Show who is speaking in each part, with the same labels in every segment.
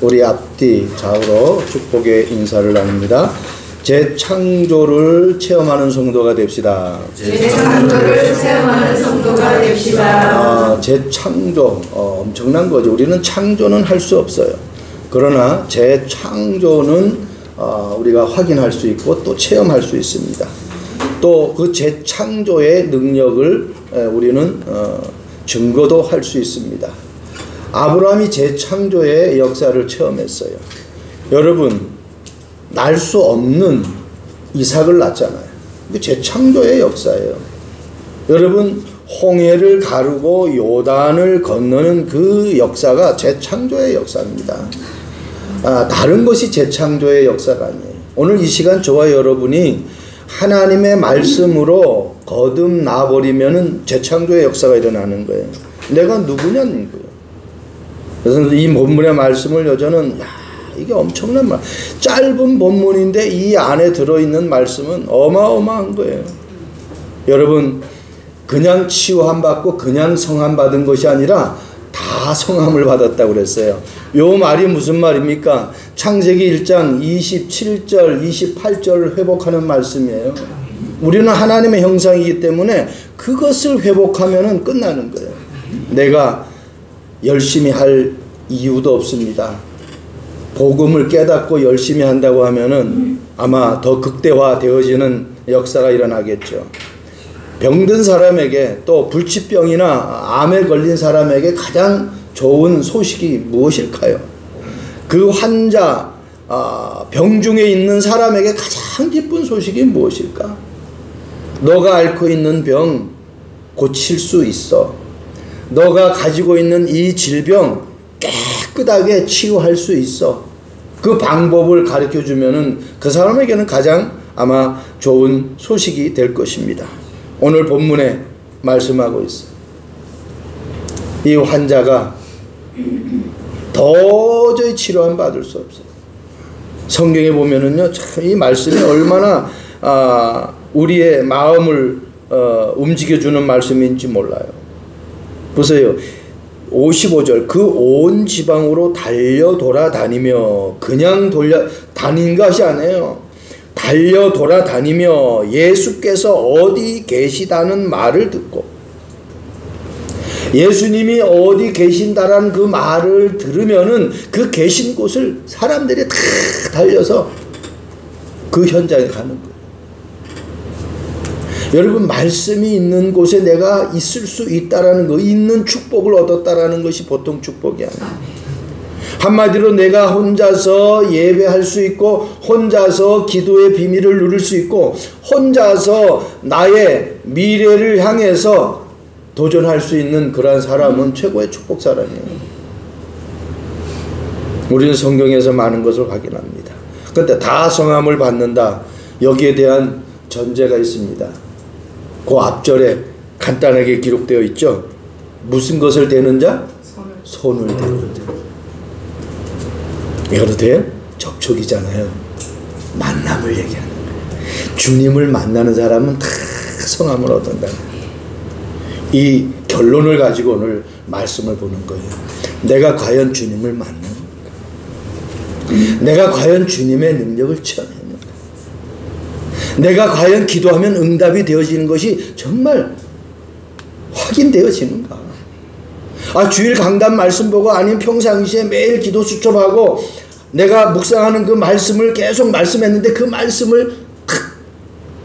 Speaker 1: 우리 앞뒤 좌우로 축복의 인사를 나눕니다. 재창조를 체험하는 성도가 됩시다.
Speaker 2: 재창조를 체험하는 성도가 됩시다.
Speaker 1: 재창조 엄청난 거죠. 우리는 창조는 할 수 없어요. 그러나 재창조는 우리가 확인할 수 있고 또 체험할 수 있습니다. 또 그 재창조의 능력을 우리는 증거도 할 수 있습니다. 아브라함이 재창조의 역사를 체험했어요. 여러분, 날 수 없는 이삭을 낳잖아요. 이게 재창조의 역사예요. 여러분, 홍해를 가르고 요단을 건너는 그 역사가 재창조의 역사입니다. 다른 것이 재창조의 역사가 아니에요. 오늘 이 시간 저와 여러분이 하나님의 말씀으로 거듭나버리면은 재창조의 역사가 일어나는 거예요. 내가 누구냐는 거예요. 그래서 이 본문의 말씀을 여자는 이게 엄청난 말. 짧은 본문인데 이 안에 들어있는 말씀은 어마어마한 거예요. 여러분, 그냥 치유함 받고 그냥 성함 받은 것이 아니라 다 성함을 받았다고 그랬어요. 요 말이 무슨 말입니까? 창세기 1장 27절 28절을 회복하는 말씀이에요. 우리는 하나님의 형상이기 때문에 그것을 회복하면 끝나는 거예요. 내가 열심히 할 이유도 없습니다. 복음을 깨닫고 열심히 한다고 하면은 아마 더 극대화되어지는 역사가 일어나겠죠. 병든 사람에게 또 불치병이나 암에 걸린 사람에게 가장 좋은 소식이 무엇일까요? 그 환자, 병 중에 있는 사람에게 가장 기쁜 소식이 무엇일까? 너가 앓고 있는 병 고칠 수 있어. 너가 가지고 있는 이 질병 깨끗하게 치유할 수 있어. 그 방법을 가르쳐 주면은 그 사람에게는 가장 아마 좋은 소식이 될 것입니다. 오늘 본문에 말씀하고 있어요. 이 환자가 도저히 치료함 받을 수 없어요. 성경에 보면은요, 참 이 말씀이 얼마나 우리의 마음을 움직여주는 말씀인지 몰라요. 보세요. 55절, 그 온 지방으로 달려 돌아다니며, 그냥 다닌 것이 아니에요. 달려 돌아다니며 예수께서 어디 계시다는 말을 듣고, 예수님이 어디 계신다라는 그 말을 들으면은 그 계신 곳을 사람들이 다 달려서 그 현장에 가는 거예요. 여러분, 말씀이 있는 곳에 내가 있을 수 있다라는 거, 있는 축복을 얻었다라는 것이 보통 축복이 아니에요. 한마디로 내가 혼자서 예배할 수 있고, 혼자서 기도의 비밀을 누릴 수 있고, 혼자서 나의 미래를 향해서 도전할 수 있는 그러한 사람은 최고의 축복 사람이에요. 우리는 성경에서 많은 것을 확인합니다. 그런데 다 성함을 받는다. 여기에 대한 전제가 있습니다. 그 앞절에 간단하게 기록되어 있죠. 무슨 것을 대는 자? 손을 대는 자. 이거도 돼요? 접촉이잖아요. 만남을 얘기하는 거예요. 주님을 만나는 사람은 다 성함을 얻는다. 이 결론을 가지고 오늘 말씀을 보는 거예요. 내가 과연 주님을 만나는가? 내가 과연 주님의 능력을 체험했는가? 내가 과연 기도하면 응답이 되어지는 것이 정말 확인되어지는가? 주일 강단 말씀 보고 아니면 평상시에 매일 기도 수첩하고 내가 묵상하는 그 말씀을 계속 말씀했는데 그 말씀을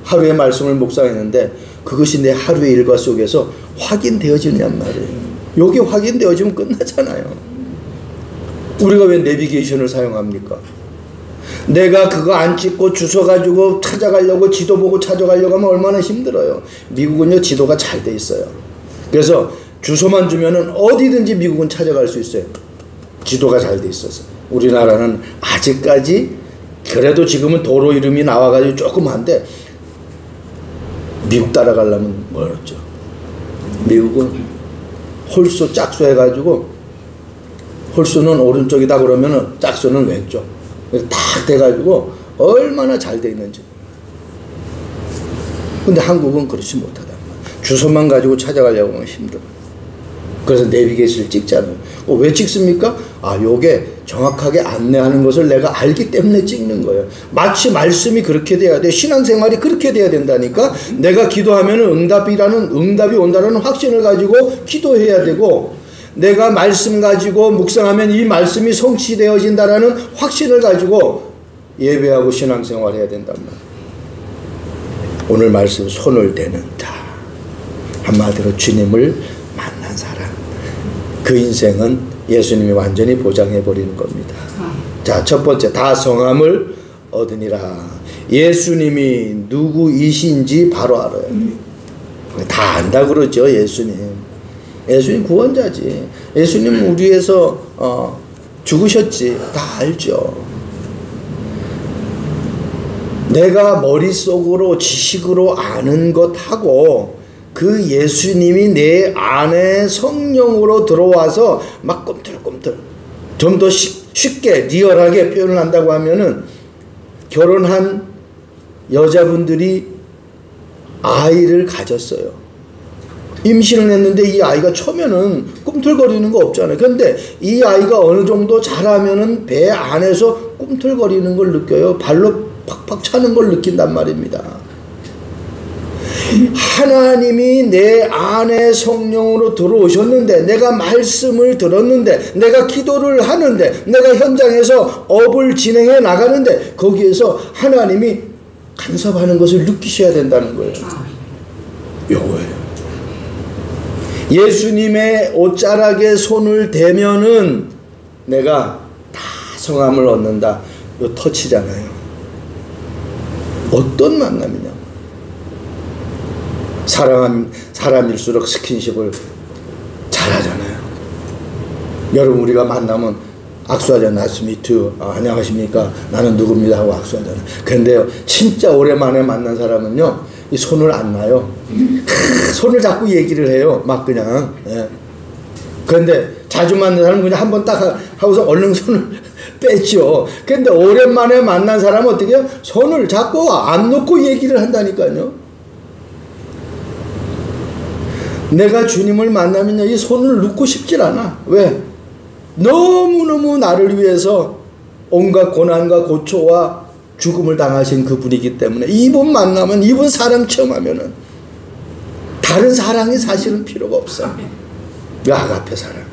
Speaker 1: 하루의 말씀을 묵상했는데 그것이 내 하루의 일과 속에서 확인되어지느냔 말이에요. 여기 확인되어지면 끝나잖아요. 우리가 왜 내비게이션을 사용합니까? 내가 그거 안 찍고 주소 가지고 찾아가려고 지도 보고 찾아가려고 하면 얼마나 힘들어요. 미국은요, 지도가 잘 돼 있어요. 그래서 주소만 주면은 어디든지 미국은 찾아갈 수 있어요. 지도가 잘 돼 있어서. 우리나라는 아직까지 그래도 지금은 도로 이름이 나와가지고 조금 한데 미국 따라가려면 멀었죠. 미국은 홀수 짝수 해가지고 홀수는 오른쪽이다 그러면은 짝수는 왼쪽. 딱 돼가지고 얼마나 잘 돼 있는지. 근데 한국은 그렇지 못하다. 주소만 가지고 찾아가려고 하면 힘들어. 그래서 내비게이션을 찍잖아요. 왜 찍습니까? 요게 정확하게 안내하는 것을 내가 알기 때문에 찍는 거예요. 마치 말씀이 그렇게 돼야 돼. 신앙생활이 그렇게 돼야 된다니까. 내가 기도하면 응답이 온다는 확신을 가지고 기도해야 되고, 내가 말씀 가지고 묵상하면 이 말씀이 성취되어진다라는 확신을 가지고 예배하고 신앙생활 해야 된단 말이에요. 오늘 말씀 손을 대는 자, 한마디로 주님을 만난 사람, 그 인생은 예수님이 완전히 보장해버리는 겁니다. 자, 첫 번째, 다 성함을 얻으니라. 예수님이 누구이신지 바로 알아요. 다 안다 그러죠. 예수님 구원자지. 예수님은 우리 위해서 죽으셨지. 다 알죠. 내가 머릿속으로 지식으로 아는 것하고 그 예수님이 내 안에 성령으로 들어와서 막 꿈틀꿈틀 좀 더 쉽게 리얼하게 표현을 한다고 하면은, 결혼한 여자분들이 아이를 가졌어요. 임신을 했는데 이 아이가 처음에는 꿈틀거리는 거 없잖아요. 그런데 이 아이가 어느 정도 자라면은 배 안에서 꿈틀거리는 걸 느껴요. 발로 팍팍 차는 걸 느낀단 말입니다. 하나님이 내 안에 성령으로 들어오셨는데, 내가 말씀을 들었는데, 내가 기도를 하는데, 내가 현장에서 업을 진행해 나가는데, 거기에서 하나님이 간섭하는 것을 느끼셔야 된다는 거예요. 요거예요. 예수님의 옷자락에 손을 대면은 내가 다 성함을 얻는다. 요 터치잖아요. 어떤 만남이냐? 사람일수록 스킨십을 잘하잖아요. 여러분, 우리가 만나면 악수하잖아요. Nice to meet you. 안녕하십니까? 나는 누구입니다 하고 악수하잖아요. 그런데요, 진짜 오랜만에 만난 사람은요, 이 손을 안 놔요. 손을 잡고 얘기를 해요. 막 그냥. 예. 그런데 자주 만난 사람은 그냥 한번 딱 하고서 얼른 손을 뺐죠. 그런데 오랜만에 만난 사람은 어떻게 해요? 손을 잡고 안 놓고 얘기를 한다니까요. 내가 주님을 만나면요, 이 손을 놓고 싶질 않아. 왜? 너무너무 나를 위해서 온갖 고난과 고초와 죽음을 당하신 그분이기 때문에, 이분 만나면, 이분 사랑 체험하면은 다른 사랑이 사실은 필요가 없어. 아가페 사랑.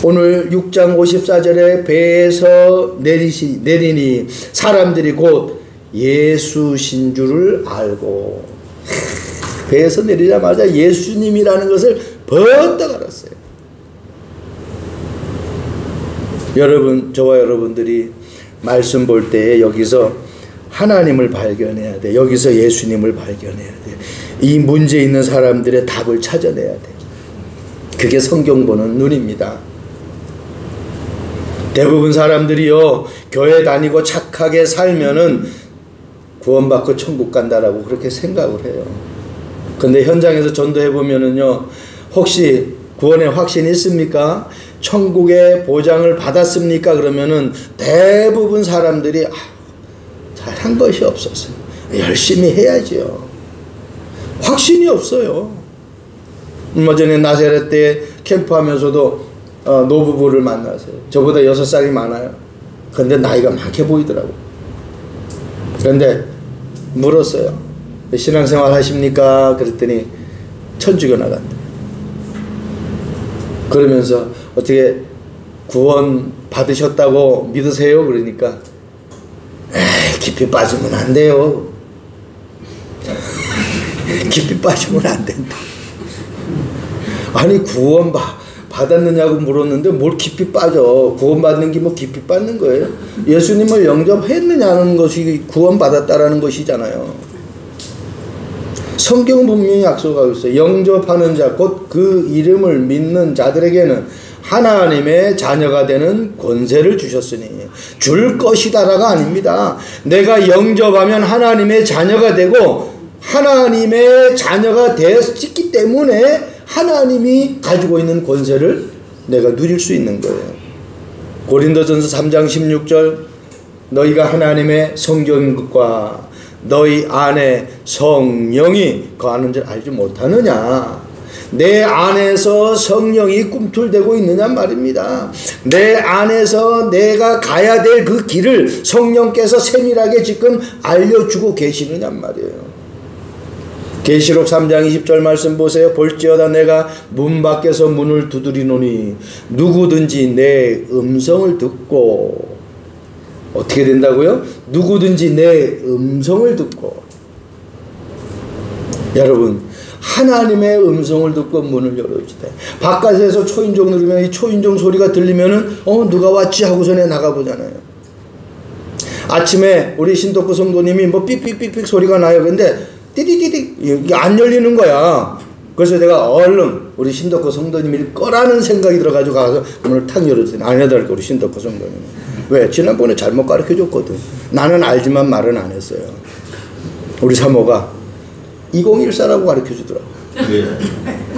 Speaker 1: 오늘 6장 54절에 배에서 내리니 사람들이 곧 예수신 줄을 알고, 배에서 내리자마자 예수님이라는 것을 벌떡 알았어요. 여러분, 저와 여러분들이 말씀 볼 때에 여기서 하나님을 발견해야 돼. 여기서 예수님을 발견해야 돼. 이 문제 있는 사람들의 답을 찾아내야 돼. 그게 성경 보는 눈입니다. 대부분 사람들이요, 교회 다니고 착하게 살면은 구원받고 천국 간다라고 그렇게 생각을 해요. 근데 현장에서 전도해보면은요, 혹시 구원의 확신이 있습니까? 천국의 보장을 받았습니까? 그러면은 대부분 사람들이 잘한 것이 없었어요. 열심히 해야죠. 확신이 없어요. 얼마 전에 나사렛 때 캠프하면서도 노부부를 만났어요. 저보다 6살이 많아요. 근데 나이가 많게 보이더라고. 그런데 물었어요. 신앙생활 하십니까? 그랬더니 천주교 나간다. 그러면서 어떻게 구원 받으셨다고 믿으세요? 그러니까 깊이 빠지면 안 돼요. 깊이 빠지면 안 된다. 아니, 구원 받았느냐고 물었는데 뭘 깊이 빠져. 구원 받는 게 뭐 깊이 빠는 거예요? 예수님을 영접했느냐는 것이 구원 받았다라는 것이잖아요. 성경은 분명히 약속하고 있어요. 영접하는 자, 곧 그 이름을 믿는 자들에게는 하나님의 자녀가 되는 권세를 주셨으니, 줄 것이다라가 아닙니다. 내가 영접하면 하나님의 자녀가 되고, 하나님의 자녀가 되었기 때문에 하나님이 가지고 있는 권세를 내가 누릴 수 있는 거예요. 고린도전서 3장 16절, 너희가 하나님의 성경과 너희 안에 성령이 거하는 줄 알지 못하느냐. 내 안에서 성령이 꿈틀대고 있느냐 말입니다. 내 안에서 내가 가야 될 그 길을 성령께서 세밀하게 지금 알려주고 계시느냐 말이에요. 계시록 3장 20절 말씀 보세요. 볼지어다 내가 문 밖에서 문을 두드리노니 누구든지 내 음성을 듣고, 어떻게 된다고요? 누구든지 내 음성을 듣고. 여러분, 하나님의 음성을 듣고 문을 열어주되, 바깥에서 초인종 누르면 이 초인종 소리가 들리면은 누가 왔지 하고서는 나가보잖아요. 아침에 우리 신덕구 성도님이 뭐 삑삑삑삑 소리가 나요. 근데 띠디디디 이게 안 열리는 거야. 그래서 내가 얼른 우리 신덕구 성도님이 꺼라는 생각이 들어가지고 가서 문을 탁 열어주더니 안 해달라고. 우리 신덕구 성도님 왜? 지난번에 잘못 가르쳐줬거든. 나는 알지만 말은 안 했어요. 우리 사모가 2014라고 가르쳐주더라고.
Speaker 3: 네.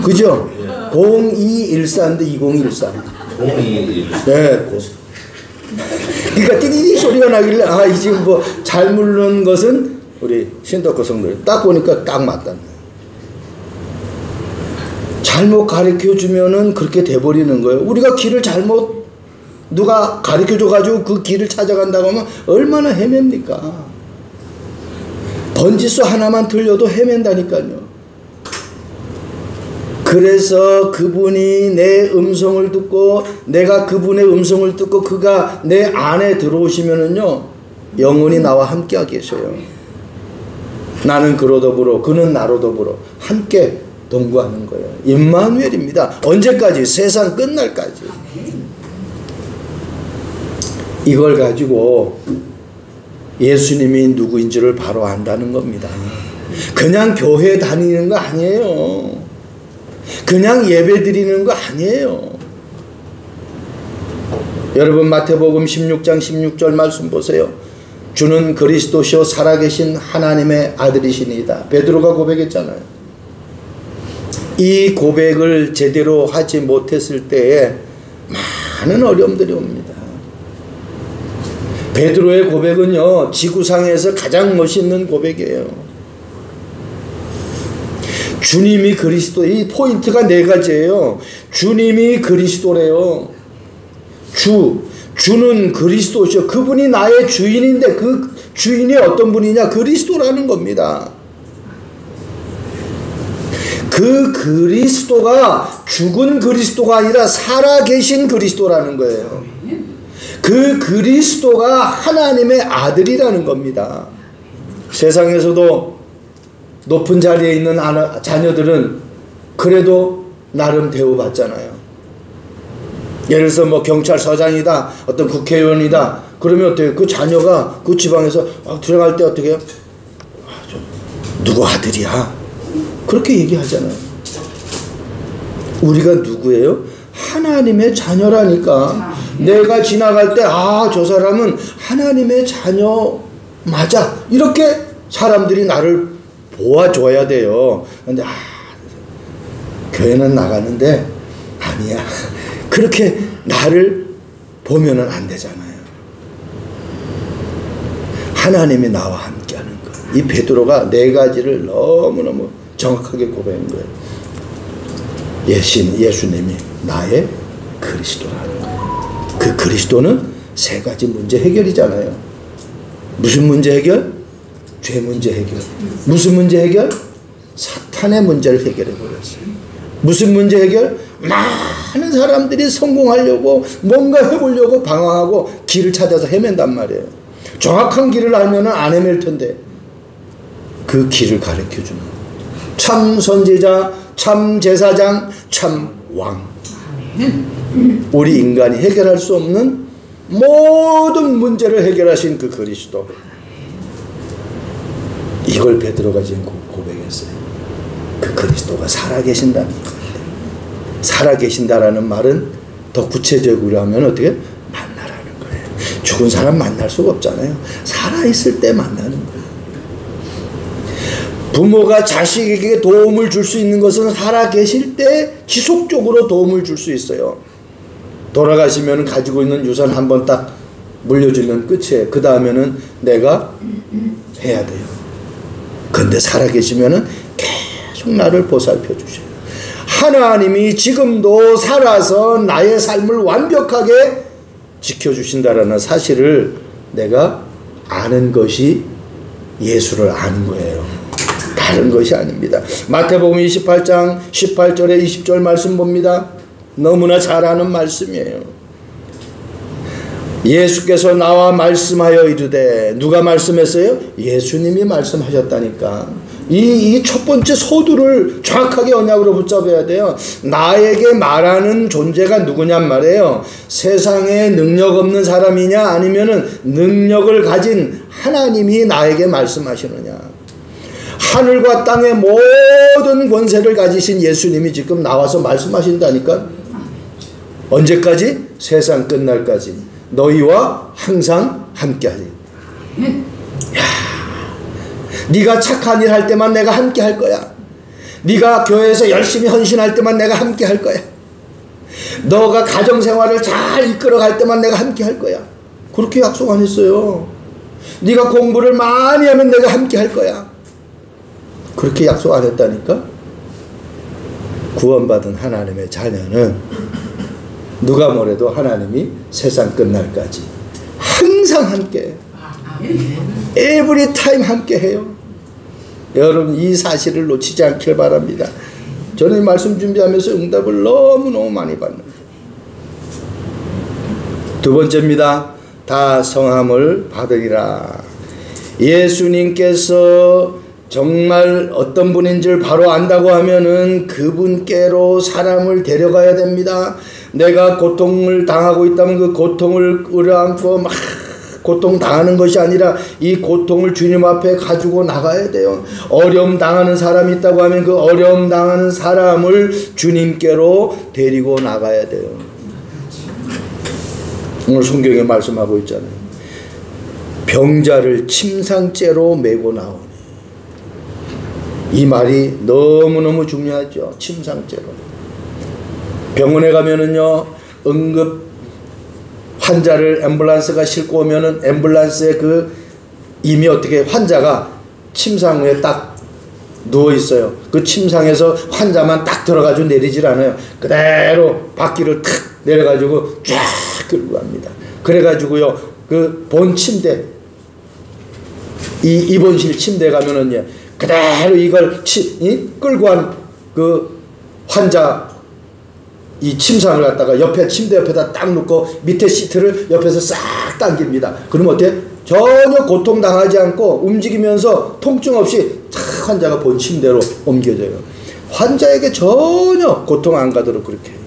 Speaker 1: 그죠? 네. 0214인데 2014.
Speaker 3: 0214.
Speaker 1: 네. 그러니까 띠디디 소리가 나길래 이 지금 뭐 잘못 누른 것은 우리 신덕구 성도님 딱 보니까 딱 맞다는 거예요. 잘못 가르쳐주면은 그렇게 돼버리는 거예요. 우리가 길을 잘못 누가 가르쳐줘가지고 그 길을 찾아간다고 하면 얼마나 헤맵니까? 번지수 하나만 틀려도 헤맨다니까요. 그래서 그분이 내 음성을 듣고 내가 그분의 음성을 듣고 그가 내 안에 들어오시면은요, 영원히 나와 함께 계셔요. 나는 그로 더불어 그는 나로 더불어 함께 동거하는 거예요. 임마누엘입니다. 언제까지? 세상 끝날까지. 이걸 가지고 예수님이 누구인지를 바로 안다는 겁니다. 그냥 교회 다니는 거 아니에요. 그냥 예배 드리는 거 아니에요. 여러분, 마태복음 16장 16절 말씀 보세요. 주는 그리스도시요 살아계신 하나님의 아들이시니이다. 베드로가 고백했잖아요. 이 고백을 제대로 하지 못했을 때에 많은 어려움들이 옵니다. 베드로의 고백은요, 지구상에서 가장 멋있는 고백이에요. 주님이 그리스도, 이 포인트가 네 가지예요. 주님이 그리스도래요. 주는 그리스도시요. 그분이 나의 주인인데 그 주인이 어떤 분이냐? 그리스도라는 겁니다. 그 그리스도가 죽은 그리스도가 아니라 살아계신 그리스도라는 거예요. 그 그리스도가 하나님의 아들이라는 겁니다. 세상에서도 높은 자리에 있는 자녀들은 그래도 나름 대우받잖아요. 예를 들어서 뭐 경찰서장이다, 어떤 국회의원이다, 그러면 어떻게 그 자녀가 그 지방에서 들어갈 때 어떻게 해요? 누구 아들이야? 그렇게 얘기하잖아요. 우리가 누구예요? 하나님의 자녀라니까. 내가 지나갈 때 저 사람은 하나님의 자녀 맞아, 이렇게 사람들이 나를 보아줘야 돼요. 근데 교회는 나갔는데 아니야, 그렇게 나를 보면은 안 되잖아요. 하나님이 나와 함께하는 거. 이 베드로가 네 가지를 너무너무 정확하게 고백한 거예요. 예수님이 나의 그리스도라는 거예요. 그 그리스도는 세 가지 문제 해결이잖아요. 무슨 문제 해결? 죄 문제 해결. 무슨 문제 해결? 사탄의 문제를 해결해 버렸어요. 무슨 문제 해결? 많은 사람들이 성공하려고 뭔가 해보려고 방황하고 길을 찾아서 헤맨단 말이에요. 정확한 길을 알면 안 헤맬 텐데 그 길을 가르쳐주는 참 선지자, 참 제사장, 참 왕. 우리 인간이 해결할 수 없는 모든 문제를 해결하신 그 그리스도. 이걸 베드로가 지금 고백했어요. 그 그리스도가 살아계신다는 겁니다. 살아계신다라는 말은 더 구체적으로 하면 어떻게? 만나라는 거예요. 죽은 사람 만날 수가 없잖아요. 살아있을 때 만나는 거예요. 부모가 자식에게 도움을 줄 수 있는 것은 살아계실 때 지속적으로 도움을 줄 수 있어요. 돌아가시면 가지고 있는 유산 한번 딱 물려주면 끝이에요. 그 다음에는 내가 해야 돼요. 근데 살아계시면은 계속 나를 보살펴 주셔요. 하나님이 지금도 살아서 나의 삶을 완벽하게 지켜주신다라는 사실을 내가 아는 것이 예수를 아는 거예요. 다른 것이 아닙니다. 마태복음 28장 18절에 20절 말씀 봅니다. 너무나 잘 아는 말씀이에요. 예수께서 나와 말씀하여 이르되, 누가 말씀했어요? 예수님이 말씀하셨다니까. 이 첫 번째 소두를 정확하게 언약으로 붙잡아야 돼요. 나에게 말하는 존재가 누구냔 말이에요. 세상에 능력 없는 사람이냐, 아니면은 능력을 가진 하나님이 나에게 말씀하시느냐. 하늘과 땅의 모든 권세를 가지신 예수님이 지금 나와서 말씀하신다니까. 언제까지? 세상 끝날까지 너희와 항상 함께하리. 네가 착한 일 할 때만 내가 함께 할 거야. 네가 교회에서 열심히 헌신할 때만 내가 함께 할 거야. 너가 가정생활을 잘 이끌어갈 때만 내가 함께 할 거야. 그렇게 약속 안 했어요. 네가 공부를 많이 하면 내가 함께 할 거야. 그렇게 약속 안 했다니까. 구원받은 하나님의 자녀는 누가 뭐래도 하나님이 세상 끝날까지 항상 함께, every time 함께 해요. 여러분, 이 사실을 놓치지 않길 바랍니다. 저는 이 말씀 준비하면서 응답을 너무너무 많이 받는 거예요. 두 번째입니다. 다 성함을 받으리라. 예수님께서 정말 어떤 분인지를 바로 안다고 하면은 그분께로 사람을 데려가야 됩니다. 내가 고통을 당하고 있다면 그 고통을 끌어안고 막 고통 당하는 것이 아니라 이 고통을 주님 앞에 가지고 나가야 돼요. 어려움 당하는 사람이 있다고 하면 그 어려움 당하는 사람을 주님께로 데리고 나가야 돼요. 오늘 성경에 말씀하고 있잖아요. 병자를 침상째로 메고 나오니. 이 말이 너무너무 중요하죠. 침상째로. 병원에 가면은요, 응급 환자를 앰뷸런스가 싣고 오면은 앰뷸런스에 그 이미 어떻게 환자가 침상 위에 딱 누워 있어요. 그 침상에서 환자만 딱 들어가지고 내리질 않아요. 그대로 바퀴를 탁 내려가지고 쫙 끌고 갑니다. 그래가지고요, 그 본 침대, 이 입원실 침대 가면은요, 그대로 이걸 끌고 간 그 환자 이 침상을 갖다가 옆에 침대 옆에다 딱 놓고 밑에 시트를 옆에서 싹 당깁니다. 그럼 어때? 전혀 고통당하지 않고 움직이면서 통증 없이 탁 환자가 본 침대로 옮겨져요. 환자에게 전혀 고통 안 가도록 그렇게 해요.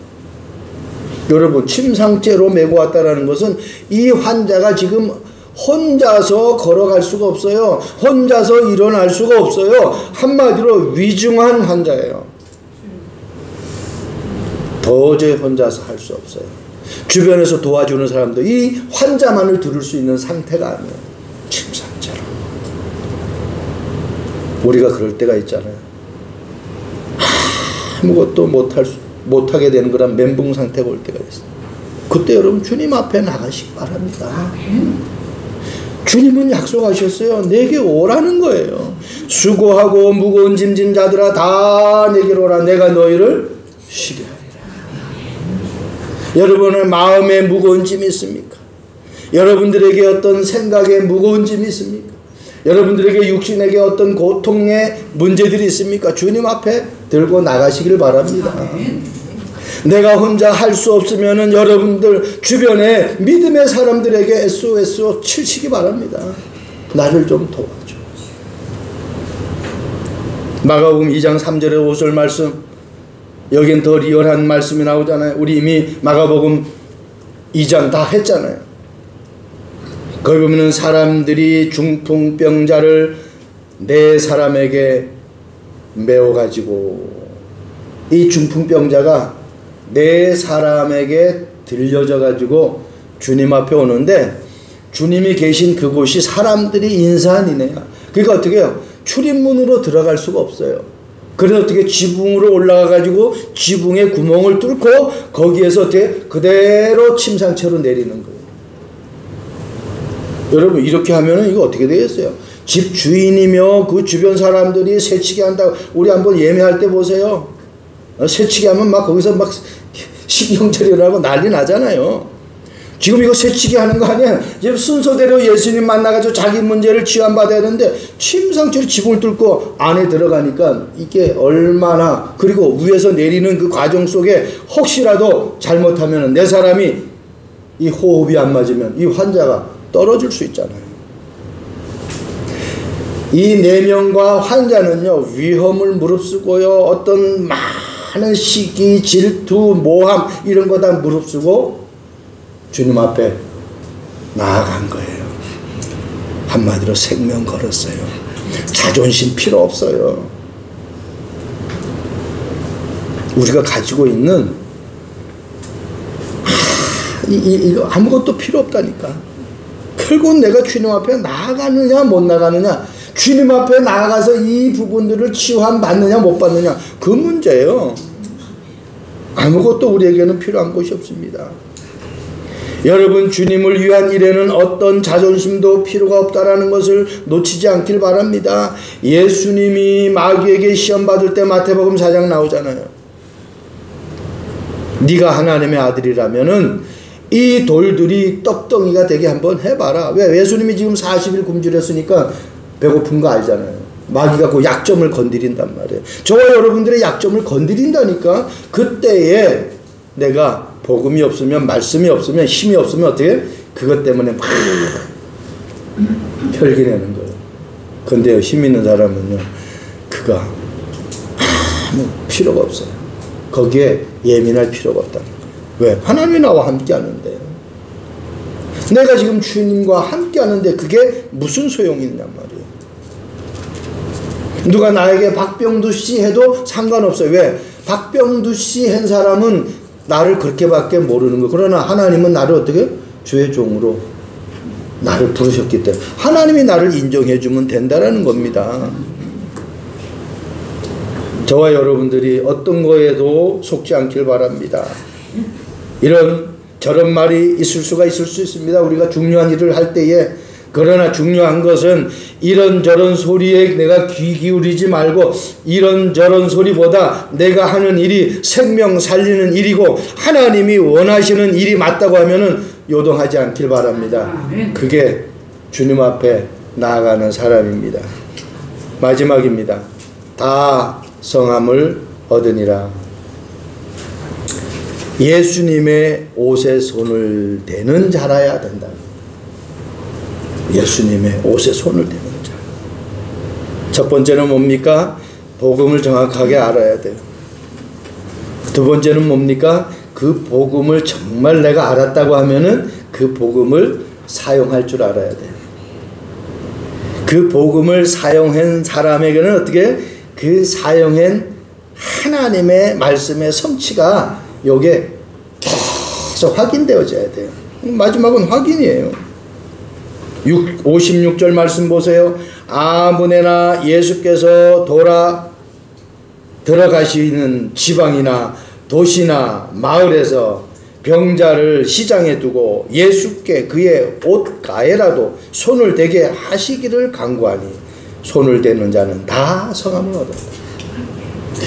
Speaker 1: 여러분, 침상째로 메고 왔다라는 것은 이 환자가 지금 혼자서 걸어갈 수가 없어요. 혼자서 일어날 수가 없어요. 한마디로 위중한 환자예요. 도저히 혼자서 할 수 없어요. 주변에서 도와주는 사람도 이 환자만을 들을 수 있는 상태가 아니에요. 침상째로. 우리가 그럴 때가 있잖아요. 아무것도 못하게 되는 그런 멘붕 상태가 올 때가 있어요. 그때 여러분, 주님 앞에 나가시기 바랍니다. 주님은 약속하셨어요. 내게 오라는 거예요. 수고하고 무거운 짐진 자들아 다 내게로 오라. 내가 너희를 쉬게 하리라. 여러분의 마음에 무거운 짐이 있습니까? 여러분들에게 어떤 생각에 무거운 짐이 있습니까? 여러분들에게 육신에게 어떤 고통의 문제들이 있습니까? 주님 앞에 들고 나가시길 바랍니다. 내가 혼자 할 수 없으면은 여러분들 주변에 믿음의 사람들에게 SOS 치시기 바랍니다. 나를 좀 도와줘. 마가복음 2장 3절에 5절 말씀, 여긴 더 리얼한 말씀이 나오잖아요. 우리 이미 마가복음 2장 다 했잖아요. 거기 보면은 사람들이 중풍병자를 네 사람에게 메워가지고, 이 중풍병자가 네 사람에게 들려져 가지고 주님 앞에 오는데, 주님이 계신 그곳이 사람들이 인산이네요. 그러니까 어떻게 해요? 출입문으로 들어갈 수가 없어요. 그래서 어떻게 지붕으로 올라가 가지고 지붕에 구멍을 뚫고 거기에서 어떻게 그대로 침상채로 내리는 거예요. 여러분, 이렇게 하면은 이거 어떻게 되겠어요? 집 주인이며 그 주변 사람들이 새치게 한다고. 우리 한번 예매할 때 보세요. 새치기 하면 막 거기서 막 신경절이라고 난리 나잖아요. 지금 이거 새치기 하는 거 아니야? 지금 순서대로 예수님 만나가지고 자기 문제를 치유받아야 되는데 침상처럼 지붕을 뚫고 안에 들어가니까 이게 얼마나, 그리고 위에서 내리는 그 과정 속에 혹시라도 잘못하면 내 사람이 이 호흡이 안 맞으면 이 환자가 떨어질 수 있잖아요. 이 4명과 환자는요, 위험을 무릅쓰고요, 어떤 많은 시기, 질투, 모함 이런 거 다 무릅쓰고 주님 앞에 나아간 거예요. 한마디로 생명 걸었어요. 자존심 필요 없어요. 우리가 가지고 있는 이거 아무것도 필요 없다니까. 결국은 내가 주님 앞에 나아가느냐 못 나가느냐, 주님 앞에 나아가서 이 부분들을 치유함 받느냐 못 받느냐, 그 문제예요. 아무것도 우리에게는 필요한 것이 없습니다. 여러분, 주님을 위한 일에는 어떤 자존심도 필요가 없다라는 것을 놓치지 않길 바랍니다. 예수님이 마귀에게 시험 받을 때 마태복음 4장 나오잖아요. 네가 하나님의 아들이라면은 이 돌들이 떡덩이가 되게 한번 해봐라. 왜? 예수님이 지금 40일 굶주렸으니까 배고픈 거 알잖아요. 마귀가 그 약점을 건드린단 말이에요. 저와 여러분들의 약점을 건드린다니까. 그때에 내가 복음이 없으면, 말씀이 없으면, 힘이 없으면 어떻게? 그것 때문에 막 혈기내는 거예요. 근데 힘 있는 사람은요, 그가 아무 필요가 없어요. 거기에 예민할 필요가 없다는 거예요. 왜? 하나님이 나와 함께 하는데, 내가 지금 주님과 함께 하는데 그게 무슨 소용이 있냔 말이에요. 누가 나에게 박병두 씨 해도 상관없어요. 왜? 박병두 씨 한 사람은 나를 그렇게밖에 모르는 거예요. 그러나 하나님은 나를 어떻게? 주의 종으로 나를 부르셨기 때문에 하나님이 나를 인정해 주면 된다라는 겁니다. 저와 여러분들이 어떤 거에도 속지 않길 바랍니다. 이런 저런 말이 있을 수가 있을 수 있습니다. 우리가 중요한 일을 할 때에. 그러나 중요한 것은 이런저런 소리에 내가 귀 기울이지 말고 이런저런 소리보다 내가 하는 일이 생명 살리는 일이고 하나님이 원하시는 일이 맞다고 하면은 요동하지 않길 바랍니다. 그게 주님 앞에 나아가는 사람입니다. 마지막입니다. 다 성함을 얻으니라. 예수님의 옷에 손을 대는 자라야 된다. 예수님의 옷에 손을 대는 자. 첫 번째는 뭡니까? 복음을 정확하게 알아야 돼요. 두 번째는 뭡니까? 그 복음을 정말 내가 알았다고 하면은 그 복음을 사용할 줄 알아야 돼요. 그 복음을 사용한 사람에게는 어떻게? 그 사용한 하나님의 말씀의 성취가 요게 계속 확인되어져야 돼요. 마지막은 확인이에요. 56절 말씀 보세요. 아무데나 예수께서 들어가시는 지방이나 도시나 마을에서 병자를 시장에 두고 예수께 그의 옷가에라도 손을 대게 하시기를 간구하니 손을 대는 자는 다 성함을 얻었다.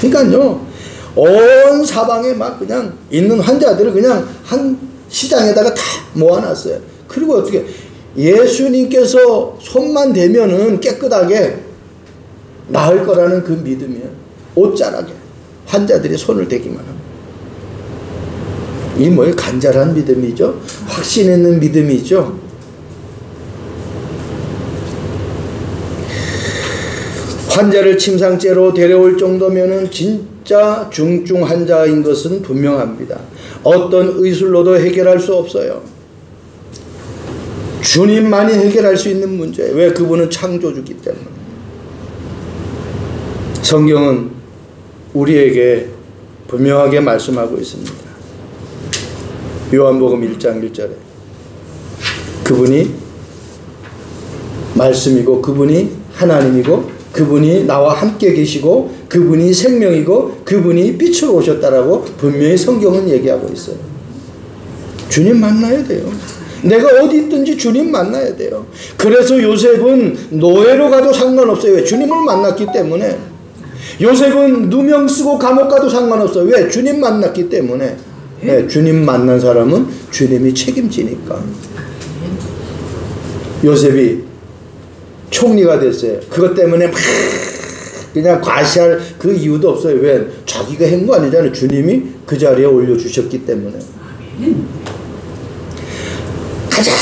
Speaker 1: 그러니까요, 온 사방에 막 그냥 있는 환자들을 그냥 한 시장에다가 다 모아놨어요. 그리고 어떻게 예수님께서 손만 대면은 깨끗하게 나을 거라는 그 믿음이에요. 옷자락에 환자들이 손을 대기만 합니다. 이 뭐예요? 간절한 믿음이죠. 확신 있는 믿음이죠. 환자를 침상째로 데려올 정도면은 진짜 중증 환자인 것은 분명합니다. 어떤 의술로도 해결할 수 없어요. 주님만이 해결할 수 있는 문제예요. 왜? 그분은 창조주기 때문에. 성경은 우리에게 분명하게 말씀하고 있습니다. 요한복음 1장 1절에 그분이 말씀이고 그분이 하나님이고 그분이 나와 함께 계시고 그분이 생명이고 그분이 빛으로 오셨다라고 분명히 성경은 얘기하고 있어요. 주님 만나야 돼요. 내가 어디 있든지 주님 만나야 돼요. 그래서 요셉은 노예로 가도 상관없어요. 왜? 주님을 만났기 때문에. 요셉은 누명 쓰고 감옥 가도 상관없어요. 왜? 주님 만났기 때문에. 네, 주님 만난 사람은 주님이 책임지니까. 요셉이 총리가 됐어요. 그것 때문에 막 그냥 과시할 그 이유도 없어요. 왜? 자기가 한 거 아니잖아요. 주님이 그 자리에 올려주셨기 때문에. 가장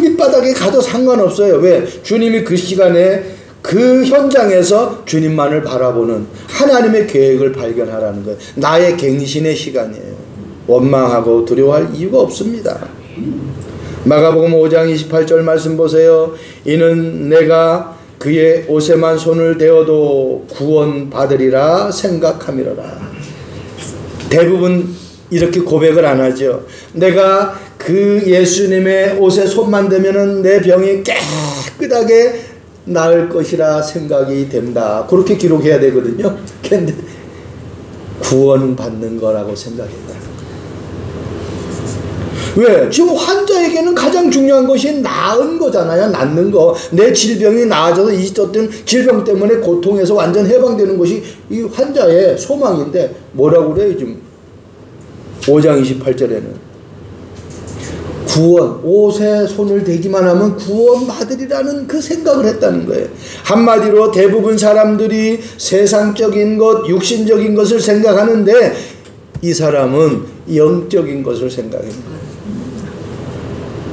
Speaker 1: 밑바닥에 가도 상관없어요. 왜? 주님이 그 시간에 그 현장에서 주님만을 바라보는 하나님의 계획을 발견하라는 거예요. 나의 갱신의 시간이에요. 원망하고 두려워할 이유가 없습니다. 마가복음 5장 28절 말씀 보세요. 이는 내가 그의 옷에만 손을 대어도 구원받으리라 생각함이로라. 대부분 이렇게 고백을 안 하죠. 내가 그 예수님의 옷에 손만 대면은 내 병이 깨끗하게 나을 것이라 생각이 된다. 그렇게 기록해야 되거든요. 근데 구원받는 거라고 생각했다. 왜? 지금 환자에게는 가장 중요한 것이 나은 거잖아요. 낫는 거. 내 질병이 나아져서 있었던 질병 때문에 고통에서 완전 해방되는 것이 이 환자의 소망인데 뭐라고 그래요? 지금 5장 28절에는 구원, 옷에 손을 대기만 하면 구원받으리라는 그 생각을 했다는 거예요. 한마디로 대부분 사람들이 세상적인 것, 육신적인 것을 생각하는데 이 사람은 영적인 것을 생각합니다.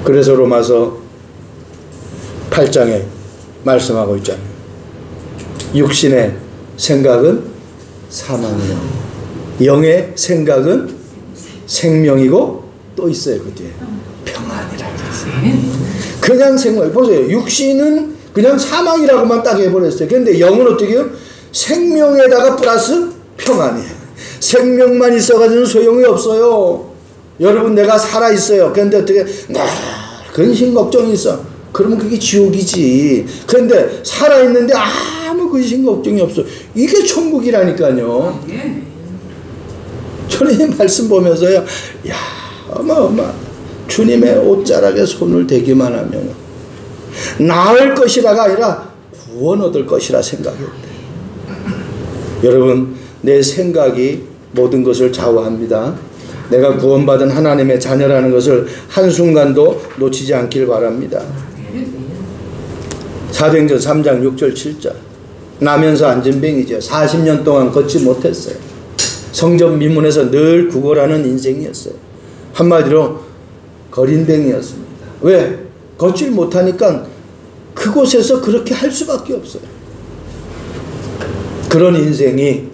Speaker 1: 그래서 로마서 8장에 말씀하고 있잖아요. 육신의 생각은 사망이요, 영의 생각은 생명이고 또 있어요. 그 뒤에 평안이라고 했어요. 그냥 생각, 보세요. 육신은 그냥 사망이라고만 딱 해버렸어요. 그런데 영은 어떻게 해요? 생명에다가 플러스 평안이에요. 생명만 있어가지고는 소용이 없어요. 여러분, 내가 살아있어요. 그런데 어떻게 근심 걱정이 있어. 그러면 그게 지옥이지. 그런데 살아있는데 아무 근심 걱정이 없어. 이게 천국이라니까요. 저는 이 말씀 보면서요, 야, 어마어마. 주님의 옷자락에 손을 대기만 하면 나을 것이라가 아니라 구원 얻을 것이라 생각했대. 여러분, 내 생각이 모든 것을 좌우합니다. 내가 구원받은 하나님의 자녀라는 것을 한순간도 놓치지 않길 바랍니다. 사도행전 3장 6절 7절. 나면서 앉은 뱅이죠. 40년 동안 걷지 못했어요. 성전 미문에서 늘 구걸하는 인생이었어요. 한마디로 거린뱅이였습니다. 왜? 걷질 못하니까 그곳에서 그렇게 할 수밖에 없어요. 그런 인생이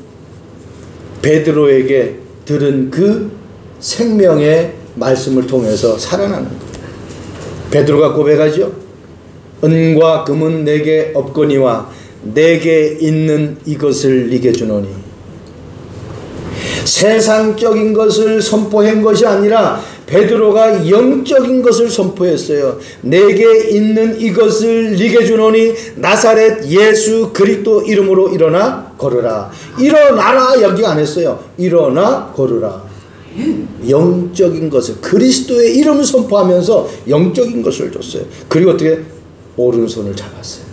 Speaker 1: 베드로에게 들은 그 생명의 말씀을 통해서 살아나는 거예요. 베드로가 고백하죠. 은과 금은 내게 없거니와 내게 있는 이것을 네게 주노니. 세상적인 것을 선포한 것이 아니라 베드로가 영적인 것을 선포했어요. 내게 있는 이것을 네게 주노니 나사렛 예수 그리스도 이름으로 일어나 걸으라. 일어나라 여기 안 했어요. 일어나 걸으라. 영적인 것을, 그리스도의 이름을 선포하면서 영적인 것을 줬어요. 그리고 어떻게? 오른손을 잡았어요.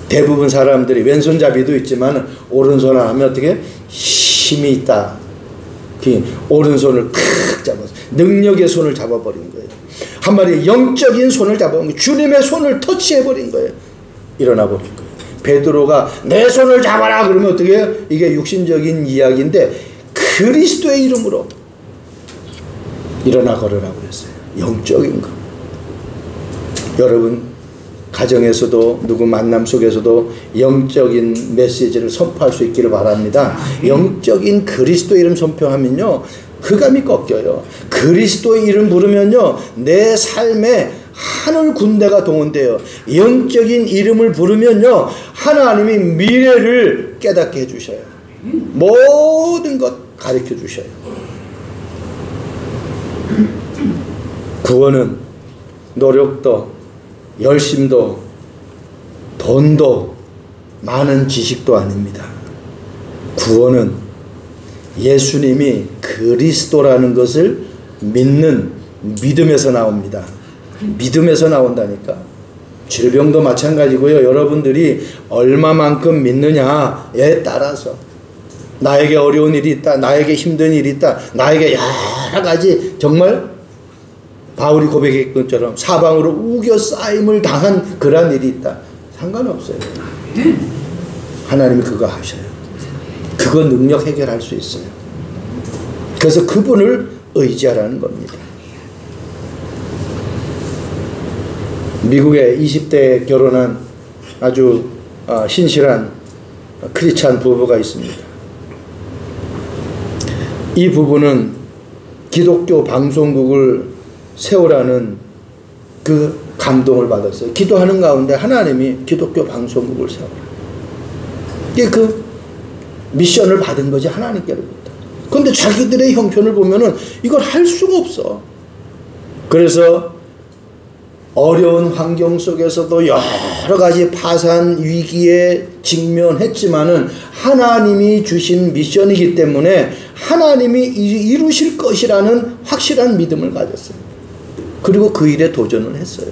Speaker 1: 대부분 사람들이 왼손잡이도 있지만 오른손을 하면 어떻게? 힘이 있다. 오른손을 크 잡았어요. 능력의 손을 잡아버린 거예요. 한마디로 영적인 손을 잡아버린 거예요. 주님의 손을 터치해버린 거예요. 일어나버린 거예요. 베드로가 내 손을 잡아라 그러면 어떻게 해요? 이게 육신적인 이야기인데 그리스도의 이름으로 일어나 걸으라고 그랬어요. 영적인 거. 여러분, 가정에서도 누구 만남 속에서도 영적인 메시지를 선포할 수 있기를 바랍니다. 영적인 그리스도 이름 선포하면요 흑암이 꺾여요. 그리스도의 이름 부르면요 내 삶에 하늘 군대가 동원돼요. 영적인 이름을 부르면요 하나님이 미래를 깨닫게 해주셔요. 모든 것 가르쳐 주셔요. 구원은 노력도 열심도 돈도 많은 지식도 아닙니다. 구원은 예수님이 그리스도라는 것을 믿는 믿음에서 나옵니다. 믿음에서 나온다니까. 질병도 마찬가지고요. 여러분들이 얼마만큼 믿느냐에 따라서 나에게 어려운 일이 있다. 나에게 힘든 일이 있다. 나에게 여러 가지 정말 바울이 고백했던 것처럼 사방으로 우겨싸임을 당한 그러한 일이 있다. 상관없어요. 하나님이 그거 하셔요. 그거 능력 해결할 수 있어요. 그래서 그분을 의지하라는 겁니다. 미국에 20대에 결혼한 아주 신실한 크리스찬 부부가 있습니다. 이 부부는 기독교 방송국을 세우라는 그 감동을 받았어요. 기도하는 가운데 하나님이 기독교 방송국을 세워라. 이게 그 미션을 받은 거지, 하나님께로부터. 그런데 자기들의 형편을 보면은 이걸 할 수가 없어. 그래서 어려운 환경 속에서도 여러 가지 파산 위기에 직면했지만은 하나님이 주신 미션이기 때문에 하나님이 이루실 것이라는 확실한 믿음을 가졌어요. 그리고 그 일에 도전을 했어요.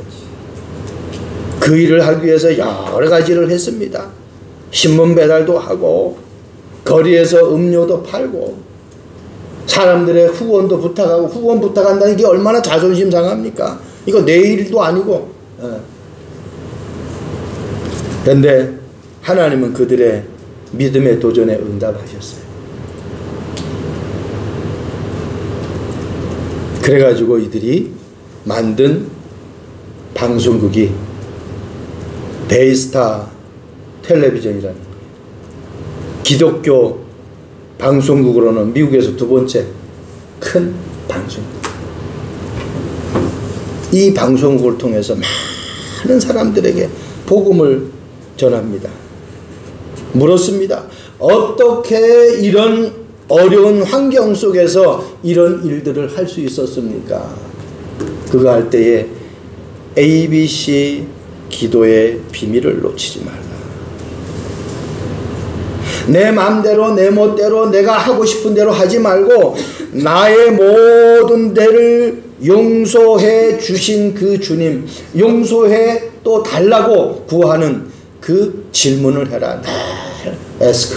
Speaker 1: 그 일을 하기 위해서 여러 가지를 했습니다. 신문 배달도 하고 거리에서 음료도 팔고 사람들의 후원도 부탁하고, 후원 부탁한다는 게 얼마나 자존심 상합니까? 이거 내 일도 아니고. 그런데 하나님은 그들의 믿음의 도전에 응답하셨어요. 그래가지고 이들이 만든 방송국이 베이스타 텔레비전이라는 거예요. 기독교 방송국으로는 미국에서 두 번째 큰 방송국. 이 방송국을 통해서 많은 사람들에게 복음을 전합니다. 물었습니다. 어떻게 이런 어려운 환경 속에서 이런 일들을 할 수 있었습니까? 그거 할 때에 ABC 기도의 비밀을 놓치지 말라. 내 마음대로 내 멋대로 내가 하고 싶은 대로 하지 말고 나의 모든 데를 용서해 주신 그 주님, 용서해 또 달라고 구하는 그 질문을 해라. ask.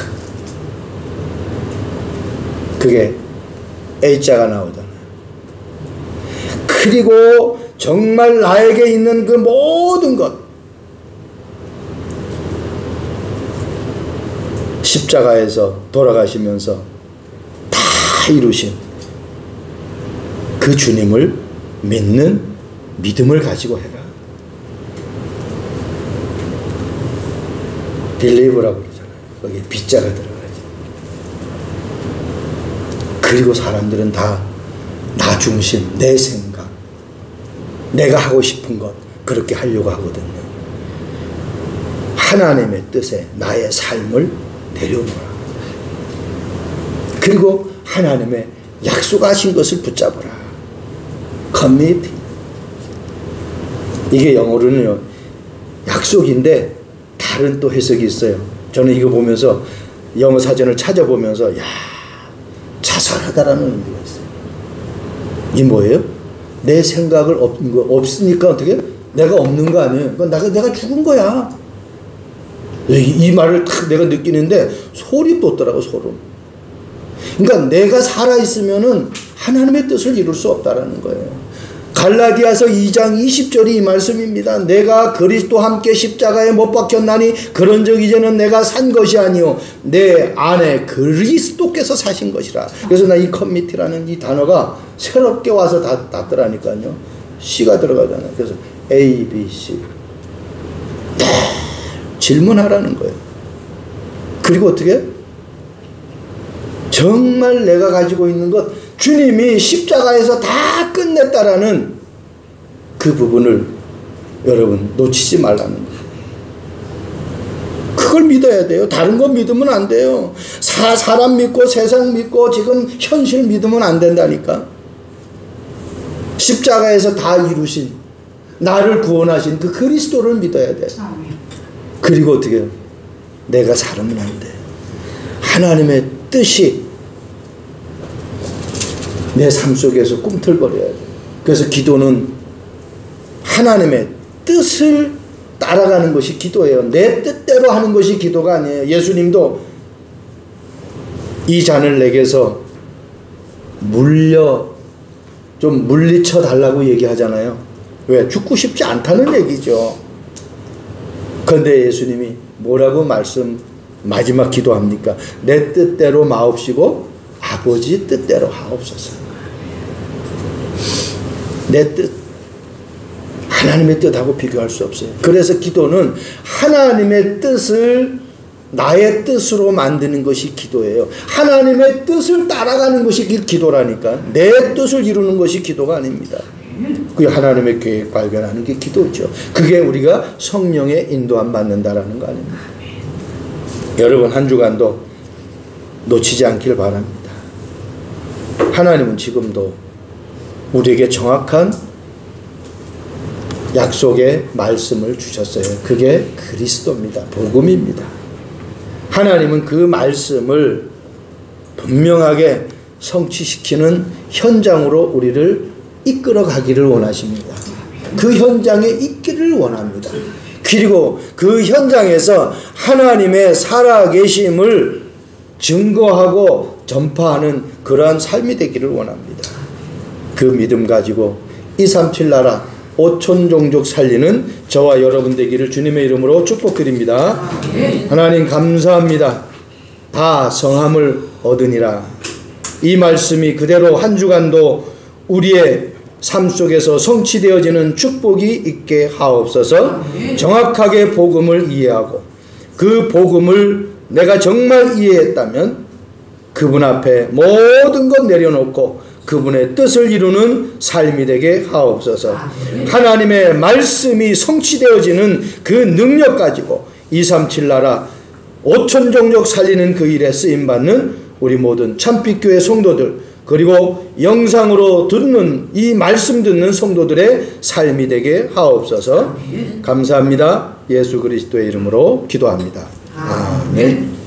Speaker 1: 그게 A자가 나오잖아요. 그리고 정말 나에게 있는 그 모든 것, 십자가에서 돌아가시면서 다 이루신 그 주님을 믿는 믿음을 가지고 해라. believe라고 그러잖아요. 거기에 B자가 들어가지. 그리고 사람들은 다 나 중심, 내 생각, 내가 하고 싶은 것 그렇게 하려고 하거든요. 하나님의 뜻에 나의 삶을 내려놓아. 그리고 하나님의 약속하신 것을 붙잡아라. commit. 이게 영어로는요, 약속인데 다른 또 해석이 있어요. 저는 이거 보면서 영어 사전을 찾아보면서 자살하다라는 의미가 있어요. 이게 뭐예요? 내 생각을 없으니까 어떻게? 내가 없는 거 아니에요. 내가 죽은 거야. 이 말을 딱 내가 느끼는데 소름 돋더라고, 소름. 그러니까 내가 살아있으면은 하나님의 뜻을 이룰 수 없다라는 거예요. 갈라디아서 2장 20절이 이 말씀입니다. 내가 그리스도와 함께 십자가에 못 박혔나니 그런즉 이제는 내가 산 것이 아니요 내 안에 그리스도께서 사신 것이라. 그래서 나 이 커미티라는 이 단어가 새롭게 와서 닿더라니까요. C가 들어가잖아요. 그래서 A, B, C. 질문하라는 거예요. 그리고 어떻게? 정말 내가 가지고 있는 것, 주님이 십자가에서 다 끝냈다라는 그 부분을 여러분 놓치지 말라는 거예요. 그걸 믿어야 돼요. 다른 거 믿으면 안 돼요. 사람 믿고 세상 믿고 지금 현실 믿으면 안 된다니까. 십자가에서 다 이루신, 나를 구원하신 그 그리스도를 믿어야 돼. 그리고 어떻게 해요? 내가 살면 안 돼. 하나님의 뜻이 내 삶 속에서 꿈틀거려야 돼. 그래서 기도는 하나님의 뜻을 따라가는 것이 기도예요. 내 뜻대로 하는 것이 기도가 아니에요. 예수님도 이 잔을 내게서 좀 물리쳐 달라고 얘기하잖아요. 왜? 죽고 싶지 않다는 얘기죠. 그런데 예수님이 뭐라고 마지막 기도합니까? 내 뜻대로 마옵시고 아버지 뜻대로 하옵소서. 내 뜻, 하나님의 뜻하고 비교할 수 없어요. 그래서 기도는 하나님의 뜻을 나의 뜻으로 만드는 것이 기도예요. 하나님의 뜻을 따라가는 것이 기도라니까. 내 뜻을 이루는 것이 기도가 아닙니다. 그게 하나님의 계획 발견하는 게 기도죠. 그게 우리가 성령의 인도함 받는다라는 거 아닙니까? 여러분 한 주간도 놓치지 않길 바랍니다. 하나님은 지금도 우리에게 정확한 약속의 말씀을 주셨어요. 그게 그리스도입니다. 복음입니다. 하나님은 그 말씀을 분명하게 성취시키는 현장으로 우리를 이끌어 가기를 원하십니다. 그 현장에 있기를 원합니다. 그리고 그 현장에서 하나님의 살아계심을 증거하고 전파하는 그러한 삶이 되기를 원합니다. 그 믿음 가지고 237 나라 5천 종족 살리는 저와 여러분 되기를 주님의 이름으로 축복드립니다. 하나님 감사합니다. 다 성함을 얻으니라. 이 말씀이 그대로 한 주간도 우리의 삶 속에서 성취되어지는 축복이 있게 하옵소서. 정확하게 복음을 이해하고 그 복음을 내가 정말 이해했다면 그분 앞에 모든 것 내려놓고 그분의 뜻을 이루는 삶이 되게 하옵소서. 하나님의 말씀이 성취되어지는 그 능력 가지고 237 나라 5천 종족 살리는 그 일에 쓰임받는 우리 모든 참빛교회 성도들, 그리고 영상으로 듣는 이 말씀 듣는 성도들의 삶이 되게 하옵소서. 감사합니다. 예수 그리스도의 이름으로 기도합니다. 아멘.